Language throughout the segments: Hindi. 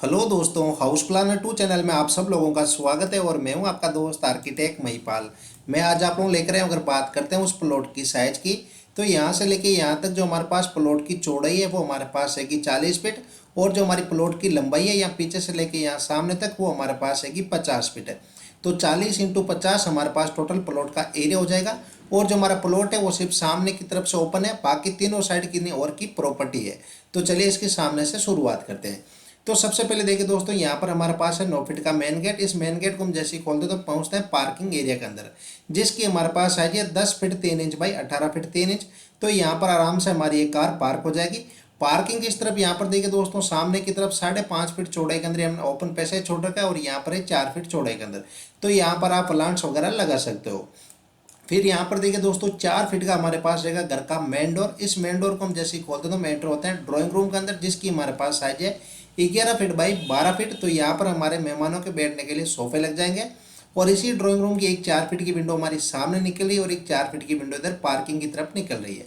हेलो दोस्तों, हाउस प्लानर 2 चैनल में आप सब लोगों का स्वागत है। और मैं हूं आपका दोस्त आर्किटेक्ट महिपाल। मैं आज आप लोग लेकर आया हूं, अगर बात करते हैं उस प्लॉट की साइज की, तो यहां से लेके यहां तक जो हमारे पास प्लॉट की चौड़ाई है वो हमारे पास है कि 40 फीट। और जो हमारी प्लॉट की लंबाई है यहाँ पीछे से लेके यहाँ सामने तक वो हमारे पास है कि 50 फीट है। तो 40 इंटू 50 हमारे पास टोटल प्लॉट का एरिया हो जाएगा। और जो हमारा प्लॉट है वो सिर्फ सामने की तरफ से ओपन है, बाकी तीनों साइड की और की प्रॉपर्टी है। तो चलिए इसके सामने से शुरुआत करते हैं। तो सबसे पहले देखिए दोस्तों, यहाँ पर हमारे पास है 9 फीट का मेन गेट। इस मेन गेट को हम जैसे ही खोलते तो पहुंचते हैं पार्किंग एरिया के अंदर, जिसकी हमारे पास है 10 feet 3 inch by 18 feet 3 inch. तो यहाँ पर आराम से हमारी एक कार पार्क हो जाएगी। पार्किंग की इस तरफ यहाँ पर देखिए दोस्तों, सामने की तरफ 5.5 फीट चौड़ाई के अंदर हमने ओपन पैसेज छोड़ रखा है, और यहाँ पर है 4 फीट चौड़ाई के अंदर। तो यहाँ पर आप प्लांट्स वगैरह लगा सकते हो। फिर यहाँ पर देखिए दोस्तों, 4 फीट का हमारे पास रहेगा घर का मेन डोर। इस मेन डोर को हम जैसे ही खोलते हैं तो एंटर होते हैं ड्राइंग रूम के अंदर, जिसकी हमारे पास साइज है 11 फीट बाई 12 फीट। तो यहाँ पर हमारे मेहमानों के बैठने के लिए सोफे लग जाएंगे। और इसी ड्राइंग रूम की एक 4 फीट की विंडो हमारी सामने निकल रही है, और एक 4 फीट की विंडो इधर पार्किंग की तरफ निकल रही है।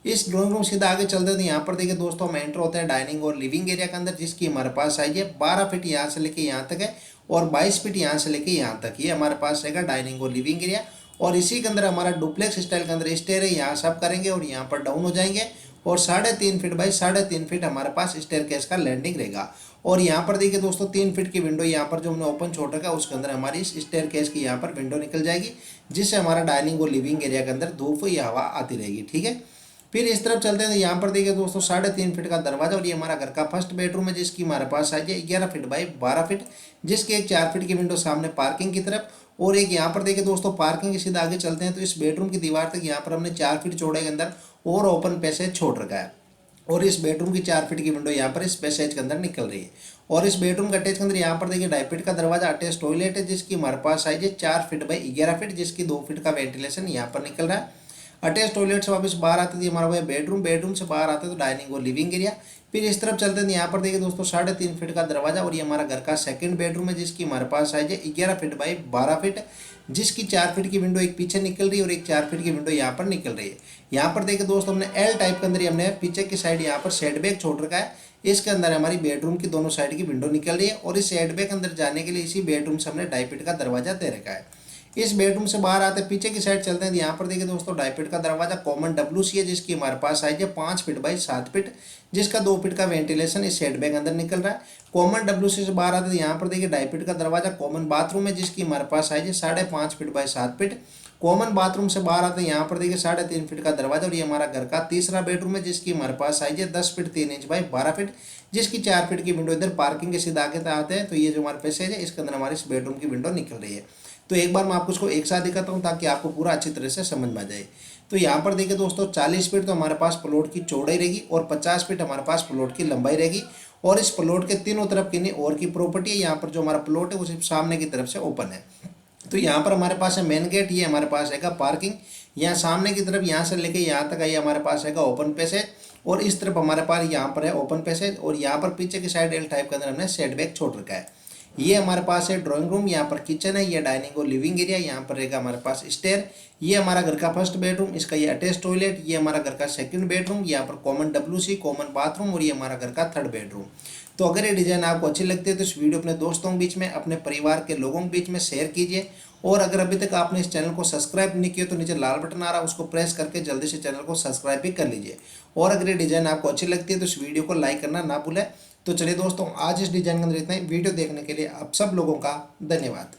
इस ड्राइंग रूम सीधा आगे चलते हैं तो यहाँ पर देखिए दोस्तों, हम एंटर होते हैं डाइनिंग और लिविंग एरिया के अंदर, जिसकी हमारे पास साइज है 12 फीट यहाँ से लेके यहाँ तक है, और 22 फीट यहाँ से लेके यहाँ तक। ये हमारे पास रहेगा डाइनिंग और लिविंग एरिया। और इसी के अंदर हमारा डुप्लेक्स स्टाइल के अंदर स्टेयर है, यहाँ सब करेंगे और यहाँ पर डाउन हो जाएंगे। और 3.5 फीट बाई 3.5 फीट हमारे पास स्टेयर केस का लैंडिंग रहेगा। और यहाँ पर देखिए दोस्तों, 3 फीट की विंडो यहाँ पर जो हमने ओपन छोड़ रखा है उसके अंदर हमारी इस स्टेयर केस की यहाँ पर विंडो निकल जाएगी, जिससे हमारा डाइनिंग और लिविंग एरिया के अंदर धूप या हवा आती रहेगी। ठीक है। फिर इस तरफ चलते हैं तो यहाँ पर देखिए दोस्तों, 3.5 फीट का दरवाजा, और ये हमारा घर का फर्स्ट बेडरूम है, जिसकी हमारे पास साइज है 11 फीट बाई 12 फीट, जिसकी एक 4 फीट की विंडो सामने पार्किंग की तरफ। और एक यहाँ पर देखिए दोस्तों, पार्किंग के सीधा आगे चलते हैं तो इस बेडरूम की दीवार तक यहाँ पर हमने 4 फीट चौड़ाई के अंदर और ओपन पैसेज छोड़ रखा है। और इस बेडरूम की 4 फीट की विंडो यहाँ पर इस पैसेज के अंदर निकल रही है। और इस बेडरूम के अटैच के अंदर यहाँ पर देखिए 2.5 फीट का दरवाजा, अटैच टॉयलेट है, जिसकी हमारे पास साइज है 4 फीट बाई 11 फीट, जिसकी 2 फीट का वेंटिलेशन यहाँ पर निकल रहा है। अटैच टॉयलेट से वापस बाहर आते थे हमारा वह बेडरूम, बेडरूम से बाहर आते तो डाइनिंग और लिविंग एरिया। फिर इस तरफ चलते हैं यहाँ पर देखिए दोस्तों, 3.5 फीट का दरवाजा, और ये हमारा घर का सेकंड बेडरूम है, जिसकी हमारे पास साइज है 11 फीट बाई 12 फीट, जिसकी 4 फीट की विंडो एक पीछे निकल रही है और एक 4 फीट की विंडो यहाँ पर निकल रही है। यहाँ पर देखिए दोस्तों, हमने एल टाइप के अंदर हमने पीछे की साइड यहाँ पर सेटबैक छोड़ रखा है। इसके अंदर हमारी बेडरूम की दोनों साइड की विंडो निकल रही है, और इस सेटबैक अंदर जाने के लिए इसी बेडरूम से हमने 2.5 फीट का दरवाजा दे रखा है। इस बेडरूम से बाहर आते पीछे की साइड चलते हैं, यहाँ पर देखिए दोस्तों, 2.5 फीट का दरवाजा कॉमन WC है, जिसकी हमारे पास साइज है 5 फीट बाई 7 फीट, जिसका 2 फीट का वेंटिलेशन इस सेटबैक अंदर निकल रहा है। कॉमन WC से बाहर आते यहाँ पर देखिए 2.5 फीट का दरवाजा कॉमन बाथरूम है, जिसकी हमारे पास साइज है 5.5 feet by 7 feet. Common bathroom से बाहर आते हैं यहाँ पर देखिए 3.5 फीट का दरवाजा, और ये हमारा घर का तीसरा बेडरूम है, जिसकी हमारे पास साइज है 10 फीट 3 इंच बाई 12 फीट, जिसकी 4 फीट की विंडो इधर पार्किंग के सीधा आगे आते हैं। तो ये जो हमारे पैसेज है इसके अंदर हमारी इस बेडरूम की विंडो निकल रही है। तो एक बार मैं आपको इसको एक साथ दिखाता हूँ ताकि आपको पूरा अच्छी तरह से समझ में आ जाए। तो यहाँ पर देखिए दोस्तों, 40 फीट तो हमारे पास प्लॉट की चौड़ाई रहेगी, और 50 फीट हमारे पास प्लॉट की लंबाई रहेगी। और इस प्लॉट के तीनों तरफ की और की प्रॉपर्टी है। यहाँ पर जो हमारा प्लॉट है वो सिर्फ सामने की तरफ से ओपन है। तो यहाँ पर हमारे पास है मेन गेट, ये हमारे पास है पार्किंग। यहाँ सामने की तरफ यहाँ से लेके यहाँ तक आइए हमारे पास है ओपन पैसेज, और इस तरफ हमारे पास यहाँ पर है ओपन पैसेज, और यहाँ पर पीछे की साइड एल टाइप के अंदर हमने सेटबैक छोड़ रखा है। ये हमारे पास है ड्राइंग रूम, यहाँ पर किचन है, ये डाइनिंग और लिविंग एरिया, यहाँ पर रहेगा हमारे पास स्टेयर। ये हमारा घर का फर्स्ट बेडरूम, इसका ये अटैच टॉयलेट, ये हमारा घर का सेकंड बेडरूम, यहाँ पर कॉमन WC कॉमन बाथरूम, और ये हमारा घर का थर्ड बेडरूम। तो अगर ये डिज़ाइन आपको अच्छी लगती है तो इस वीडियो अपने दोस्तों के बीच में, अपने परिवार के लोगों के बीच में शेयर कीजिए। और अगर अभी तक आपने इस चैनल को सब्सक्राइब नहीं किया तो नीचे लाल बटन आ रहा है, उसको प्रेस करके जल्दी से चैनल को सब्सक्राइब भी कर लीजिए। और अगर ये डिज़ाइन आपको अच्छी लगती है तो इस वीडियो को लाइक करना ना भूलें। तो चलिए दोस्तों, आज इस डिज़ाइन के अंदर इतना ही। वीडियो देखने के लिए आप सब लोगों का धन्यवाद।